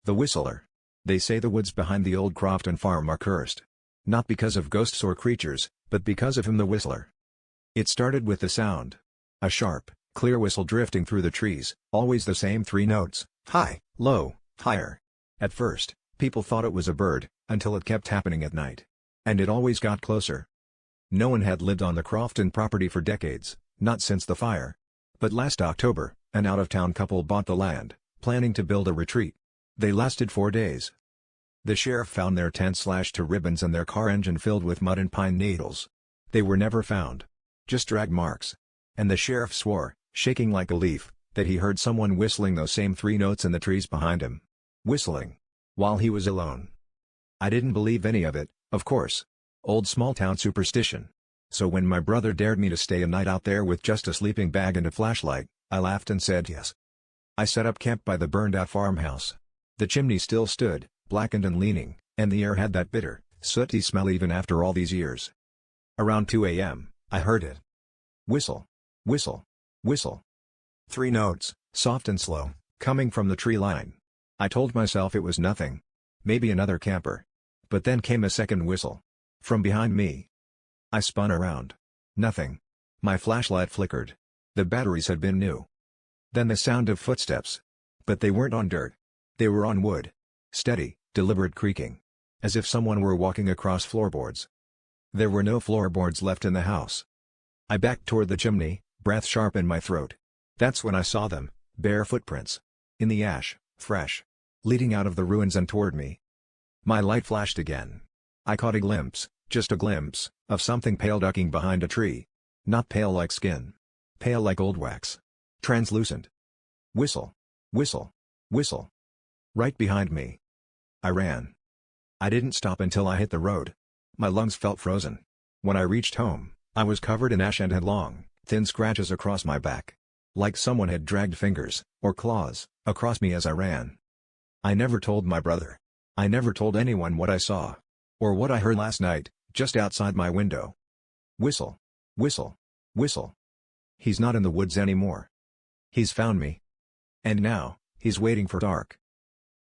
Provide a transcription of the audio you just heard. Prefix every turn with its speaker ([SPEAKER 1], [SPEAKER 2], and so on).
[SPEAKER 1] The Whistler. They say the woods behind the old Crofton farm are cursed. Not because of ghosts or creatures, but because of him, the Whistler. It started with the sound. A sharp, clear whistle drifting through the trees, always the same three notes: high, low, higher. At first, people thought it was a bird, until it kept happening at night. And it always got closer. No one had lived on the Crofton property for decades, not since the fire. But last October, an out-of-town couple bought the land, planning to build a retreat. They lasted 4 days. The sheriff found their tent slashed to ribbons and their car engine filled with mud and pine needles. They were never found. Just drag marks. And the sheriff swore, shaking like a leaf, that he heard someone whistling those same three notes in the trees behind him. Whistling. While he was alone. I didn't believe any of it, of course. Old small-town superstition. So when my brother dared me to stay a night out there with just a sleeping bag and a flashlight, I laughed and said yes. I set up camp by the burned-out farmhouse. The chimney still stood, blackened and leaning, and the air had that bitter, sooty smell even after all these years. Around 2 a.m., I heard it. Whistle. Whistle. Whistle. 3 notes, soft and slow, coming from the tree line. I told myself it was nothing. Maybe another camper. But then came a second whistle. From behind me. I spun around. Nothing. My flashlight flickered. The batteries had been new. Then the sound of footsteps. But they weren't on dirt. They were on wood. Steady, deliberate creaking. As if someone were walking across floorboards. There were no floorboards left in the house. I backed toward the chimney, breath sharp in my throat. That's when I saw them, bare footprints. In the ash, fresh. Leading out of the ruins and toward me. My light flashed again. I caught a glimpse, just a glimpse, of something pale ducking behind a tree. Not pale like skin. Pale like old wax. Translucent. Whistle. Whistle. Whistle. Right behind me. I ran. I didn't stop until I hit the road. My lungs felt frozen. When I reached home, I was covered in ash and had long, thin scratches across my back. Like someone had dragged fingers, or claws, across me as I ran. I never told my brother. I never told anyone what I saw. Or what I heard last night, just outside my window. Whistle. Whistle. Whistle. He's not in the woods anymore. He's found me. And now, he's waiting for dark.